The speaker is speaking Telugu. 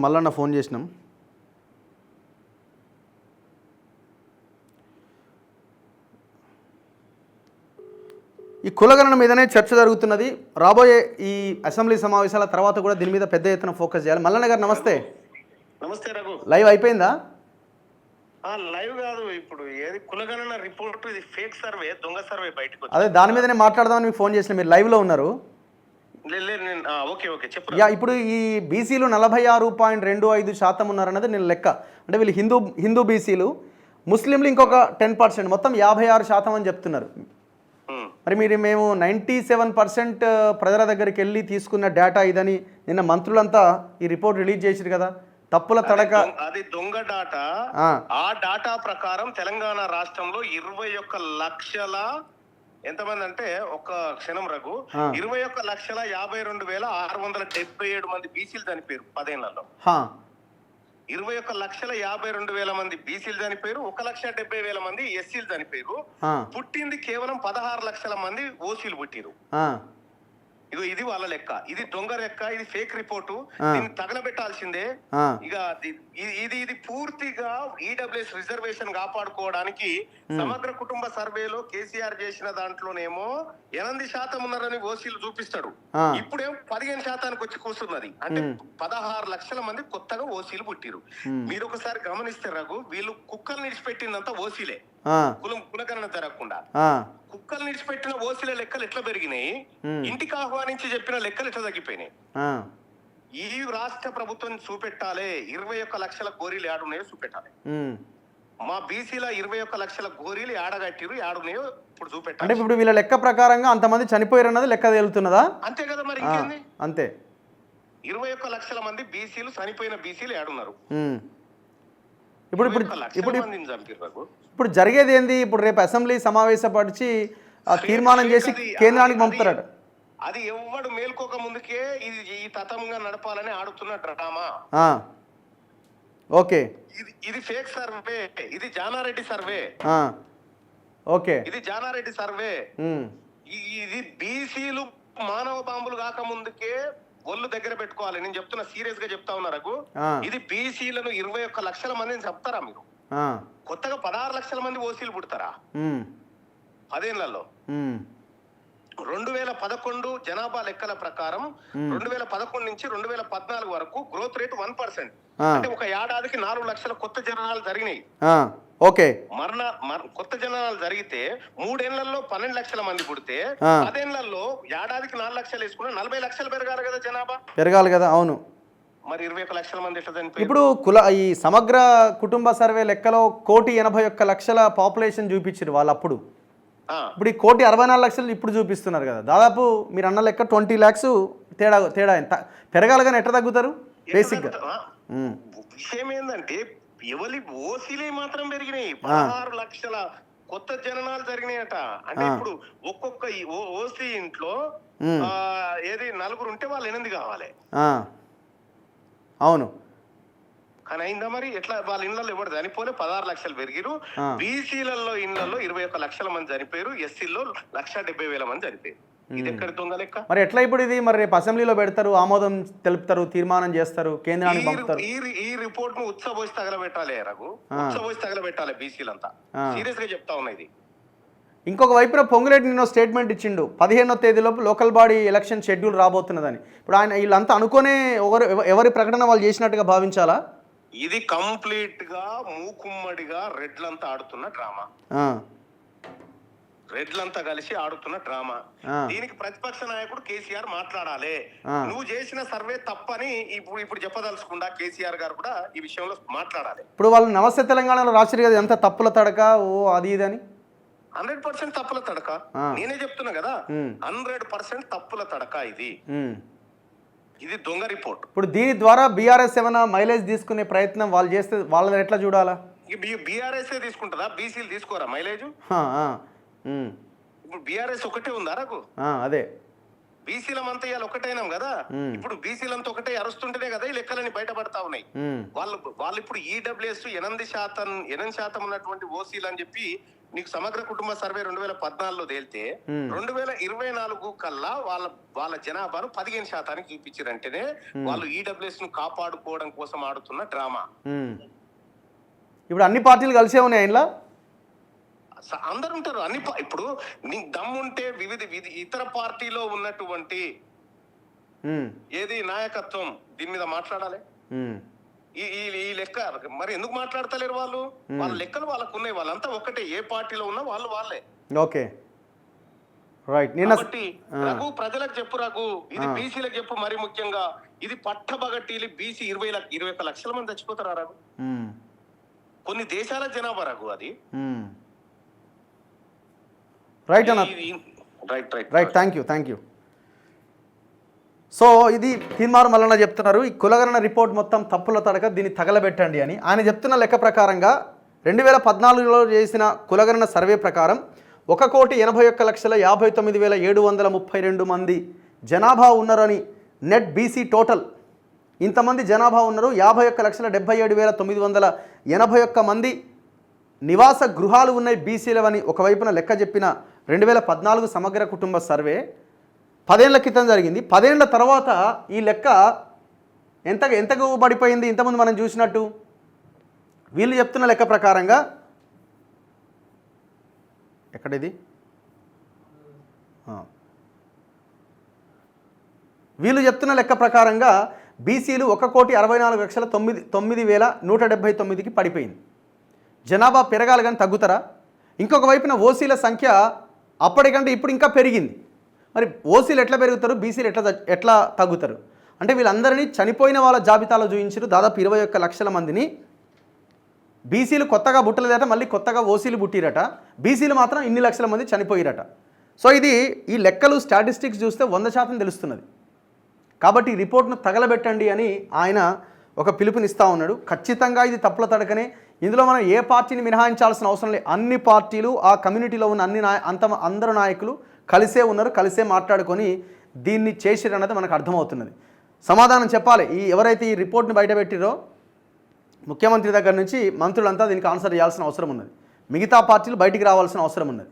మల్లన్న ఫోన్ చేసినాం. ఈ కులగణన మీదనే చర్చ జరుగుతున్నది. రాబోయే ఈ అసెంబ్లీ సమావేశాల తర్వాత కూడా దీని మీద పెద్ద ఎత్తున ఫోకస్ చేయాలి. మల్లన్న గారు నమస్తే. నమస్తే రఘు. లైవ్ అయిపోయిందా? లైవ్ కాదు, ఇప్పుడు ఏది కులగణన రిపోర్ట్, ఇది ఫేక్ సర్వే, దొంగ సర్వే బయటకు అదే దాని మీదనే మాట్లాడదామని మీకు ఫోన్ చేసిన. మీరు లైవ్లో ఉన్నారు. ఓకే ఓకే చెప్పు. ఇప్పుడు ఈ బీసీలు 46.25% ఉన్నారన్నది నేను లెక్క. అంటే వీళ్ళు హిందూ బీసీలు, ముస్లింలు ఇంకొక 10%, మొత్తం 56% అని చెప్తున్నారు. మరి మేము 97% ప్రజల దగ్గరికి వెళ్ళి తీసుకున్న డేటా ఇదని నిన్న మంత్రులంతా ఈ రిపోర్ట్ రిలీజ్ చేశారు కదా. తప్పుల తడక అది దొంగ డాటా. ఆ డాటా ప్రకారం తెలంగాణ రాష్ట్రంలో 21 లక్షల ఎంతమంది అంటే ఒక క్షణం రఘు, 21,52,677 మంది బీసీలు చనిపోయారు 10 ఏళ్లలో. 21,52,000 మంది బీసీలు చనిపోయారు, 1,70,000 మంది ఎస్సీలు చనిపోయారు. పుట్టింది కేవలం 16 లక్షల మంది ఓసీలు పుట్టిరు. ఇది వాళ్ళ లెక్క. ఇది దొంగ లెక్క, ఇది ఫేక్ రిపోర్టు. దీన్ని తగలబెట్టాల్సిందే. ఇక ఇది పూర్తిగా ఈడబ్ల్యూఎస్ రిజర్వేషన్ కాపాడుకోవడానికి సమగ్ర కుటుంబ సర్వేలో కేసీఆర్ చేసిన దాంట్లోనేమో 8% ఉన్నారని ఓసీలు చూపిస్తాడు. ఇప్పుడేమో 15% వచ్చి కూర్చున్నది. అంటే 16 లక్షల మంది కొత్తగా ఓసీలు పుట్టిరు. మీరు ఒకసారి గమనిస్తే రఘు, వీళ్ళు కుక్కలు నిడిచిపెట్టిందంతా ఓసీలే, కులగణన జరగకుండా. కుక్కలు నిడిచిపెట్టిన ఓసీల లెక్కలు ఎట్లా పెరిగినాయి, ఇంటికి ఆహ్వానించి చెప్పిన లెక్కలు ఎట్లా తగ్గిపోయినాయి. ఈ రాష్ట్ర ప్రభుత్వం చూపెట్టాలి 21 లక్షల గోరీలు ఏడున్నాయో చూపెట్టాలి. మా బీసీల 21 లక్షల గోరీలు ఏడగట్టిరు, ఏడున్నాయో ఇప్పుడు చూపెట్టాలి. అంటే ఇప్పుడు వీళ్ళ లెక్క ప్రకారంగా అంతమంది చనిపోయారు అన్నది లెక్క తేలుతున్నదా? అంతే కదా, మరి ఇంకేంది. అంతే, 21 లక్షల మంది బీసీలు, చనిపోయిన బీసీలు ఏడున్నారు. ఇప్పుడు జరిగేది ఏంది? ఇప్పుడు రేపు అసెంబ్లీ సమావేశపరిచి తీర్మానం చేసి కేంద్రానికి పంపుతారట. అది ఎవడు మేల్కోక ముందుకే ఈ తతంగా నడపాలని ఆడుతున్న డ్రామా. ఓకే, ఇది ఫేక్ సర్వే, ఇది జానారెడ్డి సర్వే. ఓకే, ఇది జానారెడ్డి సర్వే. ఇది బీసీలు మానవ బాంబులు కాక ముందుకే ఒళ్ళు దగ్గర పెట్టుకోవాలి. నేను చెప్తున్నా, సీరియస్ గా చెప్తా ఉన్నారు. ఇది బీసీలను 21 లక్షల మందిని చెప్తారా మీరు? కొత్తగా 16 లక్షల మంది ఓసీలు పుడతారా 10 ఏళ్లలో? 2011 జనాభా లెక్కల ప్రకారం 2011 నుంచి 2014 వరకు గ్రోత్ రేట్ 1%. అంటే ఒక ఏడాదికి 4 లక్షల కొత్త జననాలు జరిగినాయి. ఓకే, కొత్త జనాలు జరిగితే 3 ఏళ్లలో 12 లక్షల మంది పుడితే 10 ఏళ్లలో ఏడాదికి 4 లక్షలు వేసుకున్నా 40 లక్షలు పెరగాలి కదా, జనాభా పెరగాలి కదా. అవును, మరి 21 లక్షల మంది ఎట్లా చనిపోయారు? ఇప్పుడు ఈ సమగ్ర కుటుంబ సర్వే లెక్కలో 1,81,00,000 పాపులేషన్ చూపించారు వాళ్ళు అప్పుడు. ఇప్పుడు ఈ 1,64,00,000 ఇప్పుడు చూపిస్తున్నారు కదా. దాదాపు మీరు అన్న లెక్క 20 lakhs తేడా పెరగాలి కానీ ఎట్లా తగ్గుతారు? బేసిక్ గా విషయం ఏంటంటే ఎవరి ఓసీలే మాత్రం పెరిగినాయి. 16 లక్షల కొత్త జననాలు జరిగినాయట. అంటే ఇప్పుడు ఒక్కొక్క ఓసీ ఇంట్లో ఏది 4 ఉంటే వాళ్ళు 8 కావాలి. అవును, కానీ అయిందా మరి? ఎట్లా వాళ్ళ ఇళ్లలో ఎవరు చనిపోలే, 16 లక్షలు పెరిగిరు. బీసీలలో ఇళ్లలో 21 లక్షల మంది చనిపోయారు, ఎస్సీల్లో 1,70,000 మంది చనిపోయారు. ఇది ఎక్కడ దొంగ లెక్క? మరి ఎట్లా ఇప్పుడు ఇది? మరి రేపు అసెంబ్లీలో పెడతారు, ఆమోదం తెలుపుతారు, తీర్మానం చేస్తారు, కేంద్రానికి పంపుతారు. ఈ రిపోర్ట్ ను ఉత్సబోసి తగలబెట్టాలి రఘు, ఉత్సబోసి తగలబెట్టాలి. బీసీలంతా సీరియస్ గా చెప్తా ఉన్నది. ఇంకొక వైపున పొంగులేటి నిన్న స్టేట్మెంట్ ఇచ్చిండు, 15వ తేదీలోపు లోకల్ బాడీ ఎలక్షన్ షెడ్యూల్ రాబోతున్నదని. ఇప్పుడు ఆయన వీళ్ళంతా అనుకునే ఎవరి ప్రకటన వాళ్ళు చేసినట్టుగా భావించాలా? ఇది కంప్లీట్ గా మూకుమ్మడిగా రెడ్లంతా ఆడుతున్న డ్రామా, రెడ్లంతా కలిసి ఆడుతున్న డ్రామా. దీనికి ప్రతిపక్ష నాయకుడు కేసీఆర్ మాట్లాడాలి. నువ్వు చేసిన సర్వే తప్పని ఇప్పుడు చెప్పదలుచుకుండా కేసీఆర్ గారు కూడా ఈ విషయంలో మాట్లాడాలి. ఇప్పుడు వాళ్ళు నమస్తే తెలంగాణలో రాశారు కదా, ఎంత తప్పుల తడక అది ఇది అని. 100% తప్పుల తడక. నేనే చెప్తున్నా కదా, 100% తప్పుల తడక. ఇది దొంగ రిపోర్ట్. ఇప్పుడు దీని ద్వారా బీఆర్ఎస్ ఏమైనా మైలేజ్ తీసుకునే ప్రయత్నం వాళ్ళు చేస్తే వాళ్ళని ఎట్లా చూడాలా? బీఆర్ఎస్ తీసుకుంటుందా? బీసీలు తీసుకోరా మైలేజ్? ఇప్పుడు బీఆర్ఎస్ ఒకటే ఉందా రఘు? అదే, బీసీలమంతా ఇవాళ ఒకటైనాం కదా. ఇప్పుడు బీసీలంతా ఒకటే అరుస్తుంటేనే కదా ఈ లెక్కలని బయటపడతా ఉన్నాయి. వాళ్ళు ఇప్పుడు ఈడబ్ల్యూఎస్ 8% ఉన్నటువంటి ఓసీలు అని చెప్పి నీకు సమగ్ర కుటుంబ సర్వే 2014లో తేలితే 2024 కల్లా వాళ్ళ జనాభాను 15% చూపించారంటేనే వాళ్ళు ఈడబ్ల్యూఎస్ ను కాపాడుకోవడం కోసం ఆడుతున్న డ్రామా. ఇప్పుడు అన్ని పార్టీలు కలిసే ఉన్నాయి ఇంట్లో, అందరు ఉంటారు. ఇప్పుడు నీకు దమ్ముంటే వివిధ ఇతర పార్టీలో ఉన్నటువంటి ఏది నాయకత్వం దీని మీద మాట్లాడాలి. ఈ లెక్క మరి ఎందుకు మాట్లాడతలేరు వాళ్ళు? వాళ్ళ లెక్కలు వాళ్ళకు ఉన్నాయి, వాళ్ళంతా ఒక్కటే, ఏ పార్టీలో ఉన్నా వాళ్ళే. Okay right. కాబట్టి రఘు ప్రజలకు చెప్పు, రఘు ఇది బీసీలకు చెప్పు. మరి ముఖ్యంగా ఇది పట్టబగట్టిలు బీసీ 21 లక్షల మంది చచ్చిపోతారా రఘు? కొన్ని దేశాల జనాభా రఘు అది. రైట్ అన్న, రైట్. Thank you. సో ఇది తీన్మార్ మల్లన్న చెప్తున్నారు, ఈ కులగణన రిపోర్ట్ మొత్తం తప్పుల తడక, దీన్ని తగలబెట్టండి అని. ఆయన చెప్తున్న లెక్క ప్రకారంగా 2014లో చేసిన కులగణన సర్వే ప్రకారం 1,81,59,732 మంది జనాభా ఉన్నారని, నెట్ బీసీ టోటల్ ఇంతమంది జనాభా ఉన్నారు. 51,77,981 మంది నివాస గృహాలు ఉన్నాయి బీసీలవని ఒకవైపున లెక్క చెప్పిన 2014 సమగ్ర కుటుంబ సర్వే 10 ఏళ్ల క్రితం జరిగింది. 10 ఏళ్ల తర్వాత ఈ లెక్క ఎంతకు పడిపోయింది? ఇంతకుముందు మనం చూసినట్టు వీళ్ళు చెప్తున్న లెక్క ప్రకారంగా, ఎక్కడిది, వీళ్ళు చెప్తున్న లెక్క ప్రకారంగా బీసీలు 1,64,09,179కి పడిపోయింది. జనాభా పెరగాలి కానీ తగ్గుతారా? ఇంకొక వైపున ఓసీల సంఖ్య అప్పటికంటే ఇప్పుడు ఇంకా పెరిగింది. మరి ఓసీలు ఎట్లా పెరుగుతారు, బీసీలు ఎట్లా తగ్గుతారు? అంటే వీళ్ళందరినీ చనిపోయిన వాళ్ళ జాబితాలో చూపించారు. దాదాపు 21 లక్షల మందిని. బీసీలు కొత్తగా పుట్టలేదట, మళ్ళీ కొత్తగా ఓసీలు పుట్టిరట. బీసీలు మాత్రం ఇన్ని లక్షల మంది చనిపోయిరట. సో ఇది ఈ లెక్కలు స్టాటిస్టిక్స్ చూస్తే 100% తెలుస్తున్నది. కాబట్టి ఈ రిపోర్ట్ను తగలబెట్టండి అని ఆయన ఒక పిలుపునిస్తూ ఉన్నాడు. ఖచ్చితంగా ఇది తప్పుల తడకనే. ఇందులో మనం ఏ పార్టీని మినహాయించాల్సిన అవసరం లేదు. అన్ని పార్టీలు, ఆ కమ్యూనిటీలో ఉన్న అందరు నాయకులు కలిసే ఉన్నారు, కలిసే మాట్లాడుకొని దీన్ని చేసిరన్నది మనకు అర్థమవుతున్నది. సమాధానం చెప్పాలి. ఎవరైతే ఈ రిపోర్ట్ని బయటపెట్టిరో ముఖ్యమంత్రి దగ్గర నుంచి మంత్రులంతా దీనికి ఆన్సర్ చేయాల్సిన అవసరం ఉన్నది. మిగతా పార్టీలు బయటికి రావాల్సిన అవసరం ఉన్నది.